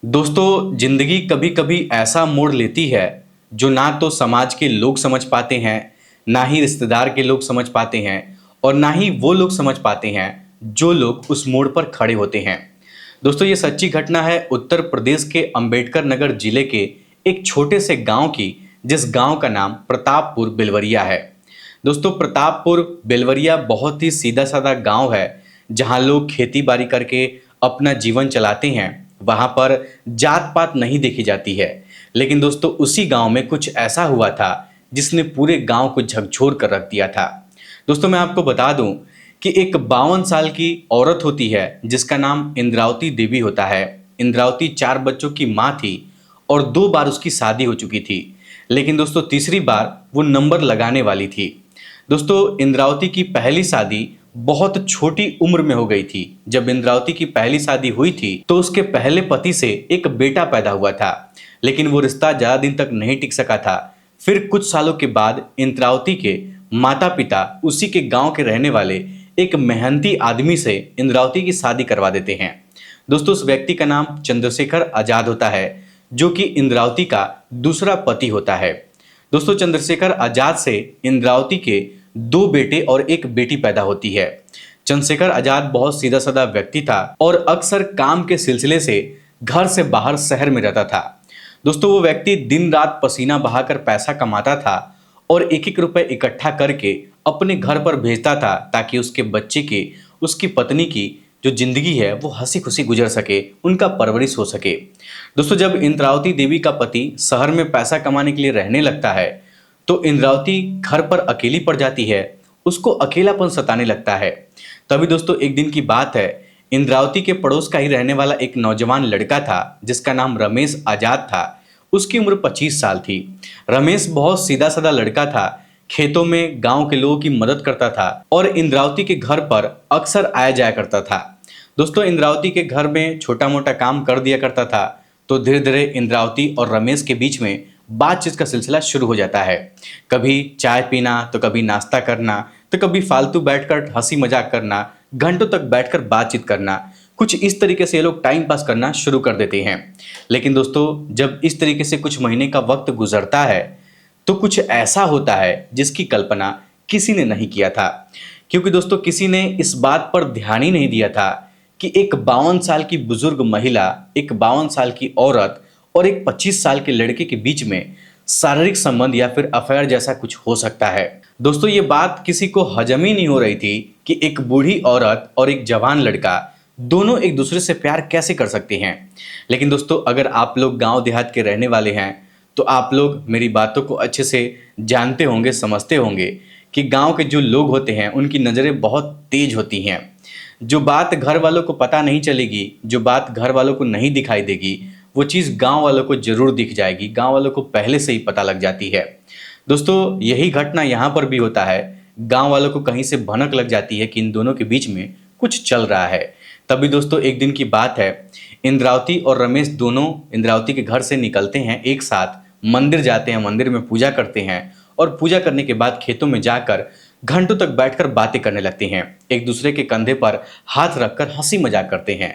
दोस्तों, जिंदगी कभी कभी ऐसा मोड़ लेती है जो ना तो समाज के लोग समझ पाते हैं, ना ही रिश्तेदार के लोग समझ पाते हैं, और ना ही वो लोग समझ पाते हैं जो लोग उस मोड़ पर खड़े होते हैं। दोस्तों, ये सच्ची घटना है उत्तर प्रदेश के अंबेडकर नगर जिले के एक छोटे से गांव की, जिस गांव का नाम प्रतापपुर बेलवरिया है। दोस्तों, प्रतापपुर बेलवरिया बहुत ही सीधा साधा गांव है, जहां लोग खेती बाड़ी करके अपना जीवन चलाते हैं। वहां पर जात पात नहीं देखी जाती है। लेकिन दोस्तों, उसी गांव में कुछ ऐसा हुआ था जिसने पूरे गांव को झकझोर कर रख दिया था। दोस्तों, मैं आपको बता दूं कि एक 52 साल की औरत होती है जिसका नाम इंद्रावती देवी होता है। इंद्रावती 4 बच्चों की माँ थी और 2 बार उसकी शादी हो चुकी थी। लेकिन दोस्तों, तीसरी बार वो नंबर लगाने वाली थी। दोस्तों, इंद्रावती की पहली शादी बहुत छोटी उम्र में हो गई थी। जब इंद्रावती की पहली शादी हुई थी तो उसके पहले पति से एक बेटा पैदा हुआ था, लेकिन वो रिश्ता ज्यादा दिन तक नहीं टिक सका था। फिर कुछ सालों के बाद इंद्रावती के माता पिता उसी के गांव के रहने वाले एक मेहनती आदमी से इंद्रावती की शादी करवा देते हैं। दोस्तों, उस व्यक्ति का नाम चंद्रशेखर आजाद होता है, जो कि इंद्रावती का दूसरा पति होता है। दोस्तों, चंद्रशेखर आजाद से इंद्रावती के 2 बेटे और एक बेटी पैदा होती है। चंद्रशेखर आजाद बहुत सीधा साधा व्यक्ति था और अक्सर काम के सिलसिले से घर से बाहर शहर में रहता था। दोस्तों, वो व्यक्ति दिन रात पसीना बहाकर पैसा कमाता था और एक एक रुपए इकट्ठा करके अपने घर पर भेजता था, ताकि उसके बच्चे की, उसकी पत्नी की जो जिंदगी है वो हंसी खुशी गुजर सके, उनका परवरिश हो सके। दोस्तों, जब इंद्रावती देवी का पति शहर में पैसा कमाने के लिए रहने लगता है तो इंद्रावती घर पर अकेली पड़ जाती है। उसको अकेलापन सताने लगता है। तभी दोस्तों, एक दिन की बात है, इंद्रावती के पड़ोस का ही रहने वाला एक नौजवान लड़का था जिसका नाम रमेश आजाद था। उसकी उम्र 25 साल थी। रमेश बहुत सीधा साधा लड़का था, खेतों में गांव के लोगों की मदद करता था और इंद्रावती के घर पर अक्सर आया जाया करता था। दोस्तों, इंद्रावती के घर में छोटा मोटा काम कर दिया करता था। तो धीरे धीरे इंद्रावती और रमेश के बीच में बातचीत का सिलसिला शुरू हो जाता है। कभी चाय पीना, तो कभी नाश्ता करना, तो कभी फालतू बैठकर हंसी मजाक करना, घंटों तक बैठकर बातचीत करना। कुछ इस तरीके से ये लोग टाइम पास करना शुरू कर देते हैं। लेकिन दोस्तों, जब इस तरीके से कुछ महीने का वक्त गुजरता है तो कुछ ऐसा होता है जिसकी कल्पना किसी ने नहीं किया था। क्योंकि दोस्तों, किसी ने इस बात पर ध्यान ही नहीं दिया था कि एक 52 साल की बुजुर्ग महिला, एक 52 साल की औरत और एक 25 साल के लड़के के बीच में शारीरिक संबंध या फिर अफेयर जैसा कुछ हो सकता है। दोस्तों, ये बात किसी को हजम ही नहीं हो रही थी कि एक बूढ़ी औरत और एक जवान लड़का दोनों एक दूसरे से प्यार कैसे कर सकते हैं। लेकिन दोस्तों, अगर आप लोग गांव देहात के रहने वाले हैं तो आप लोग मेरी बातों को अच्छे से जानते होंगे, समझते होंगे कि गांव के जो लोग होते हैं उनकी नज़रें बहुत तेज होती हैं। जो बात घर वालों को पता नहीं चलेगी, जो बात घर वालों को नहीं दिखाई देगी, वो चीज़ गांव वालों को जरूर दिख जाएगी। गांव वालों को पहले से ही पता लग जाती है। दोस्तों, यही घटना यहाँ पर भी होता है। गांव वालों को कहीं से भनक लग जाती है कि इन दोनों के बीच में कुछ चल रहा है। तभी दोस्तों, एक दिन की बात है, इंद्रावती और रमेश दोनों इंद्रावती के घर से निकलते हैं, एक साथ मंदिर जाते हैं, मंदिर में पूजा करते हैं और पूजा करने के बाद खेतों में जाकर घंटों तक बैठकर बातें करने लगते हैं। एक दूसरे के कंधे पर हाथ रखकर हंसी मजाक करते हैं।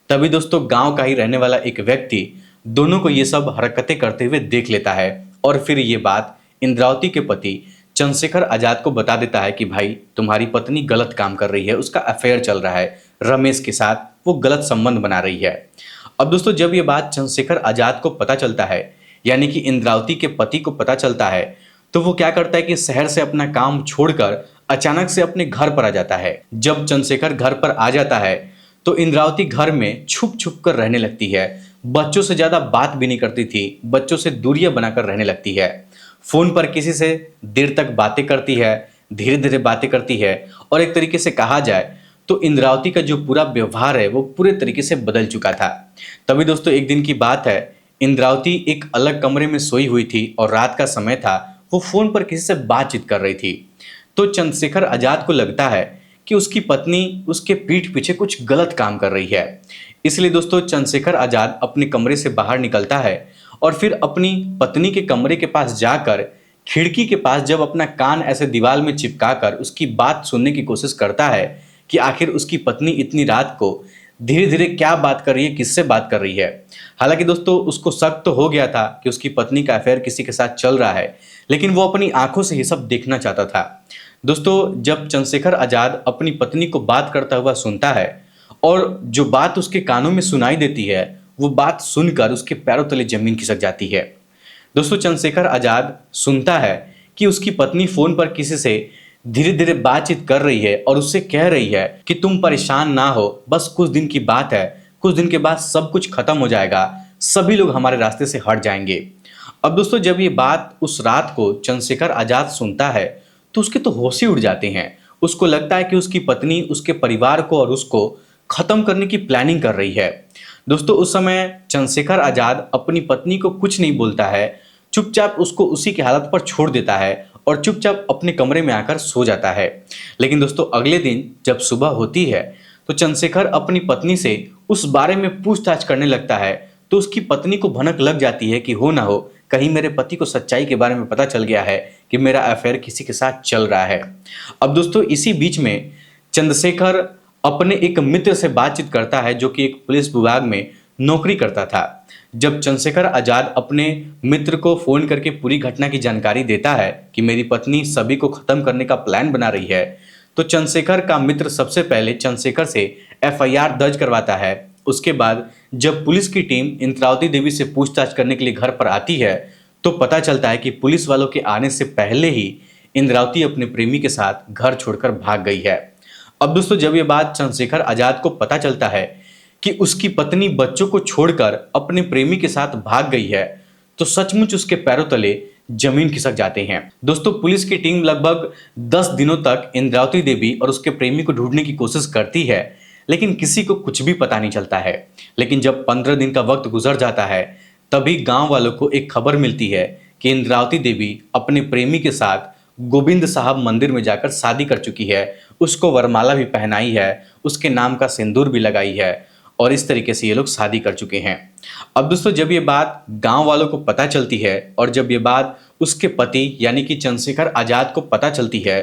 तभी दोस्तों, गांव का ही रहने वाला एक व्यक्ति दोनों को ये सब हरकतें करते हुए देख लेता है और फिर ये बात इंद्रावती के पति चंद्रशेखर आजाद को बता देता है कि भाई, तुम्हारी पत्नी गलत काम कर रही है, उसका अफेयर चल रहा है रमेश के साथ, वो गलत संबंध बना रही है। अब दोस्तों, जब ये बात चंद्रशेखर आजाद को पता चलता है, यानी कि इंद्रावती के पति को पता चलता है, तो वो क्या करता है कि शहर से अपना काम छोड़कर अचानक से अपने घर पर आ जाता है। जब चंद्रशेखर घर पर आ जाता है तो इंद्रावती घर में छुप छुप कर रहने लगती है। बच्चों से ज्यादा बात भी नहीं करती थी, बच्चों से दूरियां बनाकर रहने लगती है। फोन पर किसी से देर तक बातें करती है, धीरे धीरे बातें करती है और एक तरीके से कहा जाए तो इंद्रावती का जो पूरा व्यवहार है वो पूरे तरीके से बदल चुका था। तभी दोस्तों, एक दिन की बात है, इंद्रावती एक अलग कमरे में सोई हुई थी और रात का समय था। वो फोन पर किसी से बातचीत कर रही थी। तो चंद्रशेखर आजाद को लगता है कि उसकी पत्नी उसके पीठ पीछे कुछ गलत काम कर रही है। इसलिए दोस्तों, चंद्रशेखर आजाद अपने कमरे से बाहर निकलता है और फिर अपनी पत्नी के कमरे के पास जाकर खिड़की के पास जब अपना कान ऐसे दीवार में चिपका कर उसकी बात सुनने की कोशिश करता है कि आखिर उसकी पत्नी इतनी रात को धीरे धीरे क्या बात कर रही है, किससे बात कर रही है। हालांकि दोस्तों उसको शक तो हो गया था कि उसकी पत्नी का अफेयर किसी के साथ चल रहा है, लेकिन वो अपनी आंखों से ये सब देखना चाहता था। दोस्तों जब चंद्रशेखर आजाद अपनी पत्नी को बात करता हुआ सुनता है और जो बात उसके कानों में सुनाई देती है, वो बात सुनकर उसके पैरों तले जमीन खिसक जाती है। दोस्तों चंद्रशेखर आजाद सुनता है कि उसकी पत्नी फोन पर किसी से धीरे धीरे बातचीत कर रही है और उससे कह रही है कि तुम परेशान ना हो, बस कुछ दिन की बात है, कुछ दिन के बाद सब कुछ खत्म हो जाएगा, सभी लोग हमारे रास्ते से हट जाएंगे। अब दोस्तों जब ये बात उस रात को चंद्रशेखर आजाद सुनता है तो उसके तो होश ही उड़ जाते हैं। उसको लगता है कि उसकी पत्नी उसके परिवार को और उसको खत्म करने की प्लानिंग कर रही है। दोस्तों उस समय चंद्रशेखर आजाद अपनी पत्नी को कुछ नहीं बोलता है, चुपचाप उसको उसी की हालत पर छोड़ देता है और चुपचाप अपने कमरे में आकर सो जाता है। लेकिन दोस्तों अगले दिन जब सुबह होती है तो चंद्रशेखर अपनी पत्नी से उस बारे में पूछताछ करने लगता है। तो उसकी पत्नी को भनक लग जाती है कि हो ना हो कहीं मेरे पति को सच्चाई के बारे में पता चल गया है कि मेरा अफेयर किसी के साथ चल रहा है। अब दोस्तों इसी बीच में चंद्रशेखर अपने एक मित्र से बातचीत करता है जो कि एक पुलिस विभाग में नौकरी करता था। जब चंद्रशेखर आजाद अपने मित्र को फोन करके पूरी घटना की जानकारी देता है कि मेरी पत्नी सभी को खत्म करने का प्लान बना रही है, तो चंद्रशेखर का मित्र सबसे पहले चंद्रशेखर से एफआईआर दर्ज करवाता है। उसके बाद जब पुलिस की टीम इंद्रावती देवी से पूछताछ करने के लिए घर पर आती है तो पता चलता है कि पुलिस वालों के आने से पहले ही इंद्रावती अपने प्रेमी के साथ घर छोड़कर भाग गई है। अब दोस्तों जब ये बात चंद्रशेखर आजाद को पता चलता है कि उसकी पत्नी बच्चों को छोड़कर अपने प्रेमी के साथ भाग गई है तो सचमुच उसके पैरों तले जमीन खिसक जाते हैं। दोस्तों पुलिस की टीम लगभग 10 दिनों तक इंद्रावती देवी और उसके प्रेमी को ढूंढने की कोशिश करती है, लेकिन किसी को कुछ भी पता नहीं चलता है। लेकिन जब 15 दिन का वक्त गुजर जाता है तभी गांव वालों को एक खबर मिलती है कि इंद्रावती देवी अपने प्रेमी के साथ गोविंद साहब मंदिर में जाकर शादी कर चुकी है, उसको वरमाला भी पहनाई है, उसके नाम का सिंदूर भी लगाई है और इस तरीके से ये लोग शादी कर चुके हैं। अब दोस्तों जब ये बात गांव वालों को पता चलती है और जब ये बात उसके पति यानी कि चंद्रशेखर आजाद को पता चलती है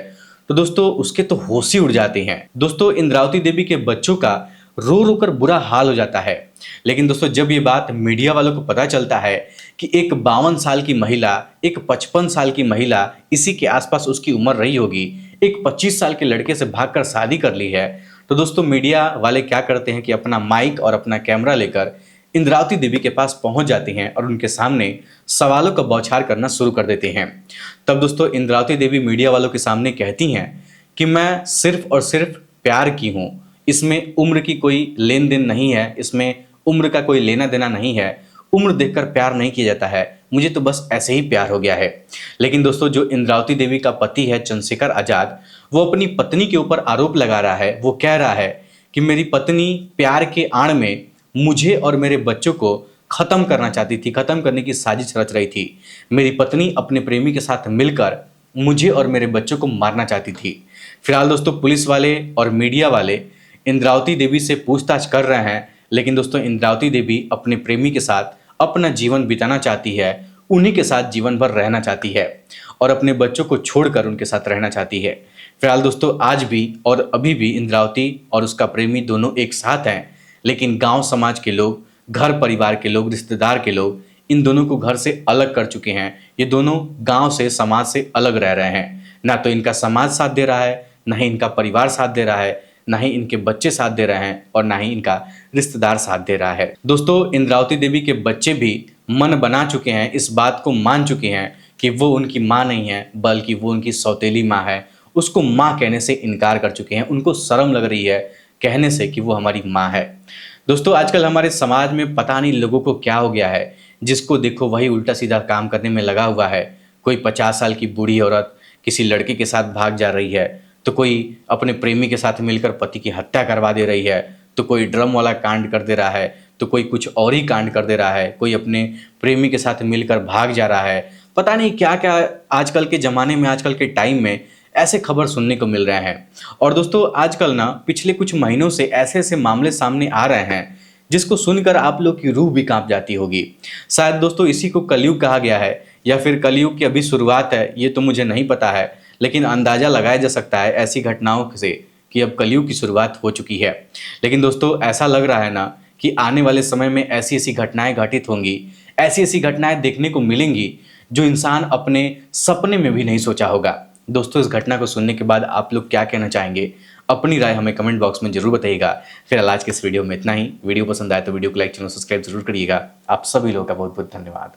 तो दोस्तों उसके तो होश ही उड़ जाते हैं। दोस्तों इंद्रावती देवी के बच्चों का रो रो कर बुरा हाल हो जाता है। लेकिन दोस्तों जब ये बात मीडिया वालों को पता चलता है कि एक 52 साल की महिला, एक 55 साल की महिला, इसी के आसपास उसकी उम्र रही होगी, एक 25 साल के लड़के से भागकर शादी कर ली है, तो दोस्तों मीडिया वाले क्या करते हैं कि अपना माइक और अपना कैमरा लेकर इंद्रावती देवी के पास पहुंच जाते हैं और उनके सामने सवालों का बौछार करना शुरू कर देते हैं। तब दोस्तों इंद्रावती देवी मीडिया वालों के सामने कहती हैं कि मैं सिर्फ और सिर्फ प्यार की हूँ, इसमें उम्र की कोई लेन देन नहीं है, इसमें उम्र का कोई लेना देना नहीं है, उम्र देखकर प्यार नहीं किया जाता है, मुझे तो बस ऐसे ही प्यार हो गया है। लेकिन दोस्तों जो इंद्रावती देवी का पति है चंद्रशेखर आजाद, वो अपनी पत्नी के ऊपर आरोप लगा रहा है। वो कह रहा है कि मेरी पत्नी प्यार के आड़ में मुझे और मेरे बच्चों को खत्म करना चाहती थी, खत्म करने की साजिश रच रही थी। मेरी पत्नी अपने प्रेमी के साथ मिलकर मुझे और मेरे बच्चों को मारना चाहती थी। फिलहाल दोस्तों पुलिस वाले और मीडिया वाले इंद्रावती देवी से पूछताछ कर रहे हैं, लेकिन दोस्तों इंद्रावती देवी अपने प्रेमी के साथ अपना जीवन बिताना चाहती है, उन्हीं के साथ जीवन भर रहना चाहती है और अपने बच्चों को छोड़कर उनके साथ रहना चाहती है। फिलहाल दोस्तों आज भी और अभी भी इंद्रावती और उसका प्रेमी दोनों एक साथ हैं, लेकिन गांव समाज के लोग, घर परिवार के लोग, रिश्तेदार के लोग इन दोनों को घर से अलग कर चुके हैं। ये दोनों गांव से, समाज से अलग रह रहे हैं। ना तो इनका समाज साथ दे रहा है, ना ही इनका परिवार साथ दे रहा है, ना ही इनके बच्चे साथ दे रहे हैं और ना ही इनका रिश्तेदार साथ दे रहा है। दोस्तों इंद्रावती देवी के बच्चे भी मन बना चुके हैं, इस बात को मान चुके हैं कि वो उनकी माँ नहीं है बल्कि वो उनकी सौतेली माँ है। उसको माँ कहने से इनकार कर चुके हैं, उनको शर्म लग रही है कहने से कि वो हमारी माँ है। दोस्तों आजकल हमारे समाज में पता नहीं लोगों को क्या हो गया है, जिसको देखो वही उल्टा सीधा काम करने में लगा हुआ है। कोई 50 साल की बूढ़ी औरत किसी लड़के के साथ भाग जा रही है, तो कोई अपने प्रेमी के साथ मिलकर पति की हत्या करवा दे रही है, तो कोई ड्रम वाला कांड कर दे रहा है, तो कोई कुछ और ही कांड कर दे रहा है, कोई अपने प्रेमी के साथ मिलकर भाग जा रहा है। पता नहीं क्या क्या आजकल के ज़माने में, आजकल के टाइम में ऐसे खबर सुनने को मिल रहे हैं। और दोस्तों आजकल ना पिछले कुछ महीनों से ऐसे ऐसे मामले सामने आ रहे हैं जिसको सुनकर आप लोग की रूह भी कांप जाती होगी। शायद दोस्तों इसी को कलयुग कहा गया है या फिर कलयुग की अभी शुरुआत है, ये तो मुझे नहीं पता है, लेकिन अंदाज़ा लगाया जा सकता है ऐसी घटनाओं से कि अब कलयुग की शुरुआत हो चुकी है। लेकिन दोस्तों ऐसा लग रहा है ना कि आने वाले समय में ऐसी ऐसी घटनाएं घटित होंगी, ऐसी ऐसी घटनाएं देखने को मिलेंगी जो इंसान अपने सपने में भी नहीं सोचा होगा। दोस्तों इस घटना को सुनने के बाद आप लोग क्या कहना चाहेंगे? अपनी राय हमें कमेंट बॉक्स में जरूर बताइएगा। फिर आज के इस वीडियो में इतना ही। वीडियो पसंद आए तो वीडियो को लाइक, चैनल सब्सक्राइब जरूर करिएगा। आप सभी लोगों का बहुत बहुत धन्यवाद।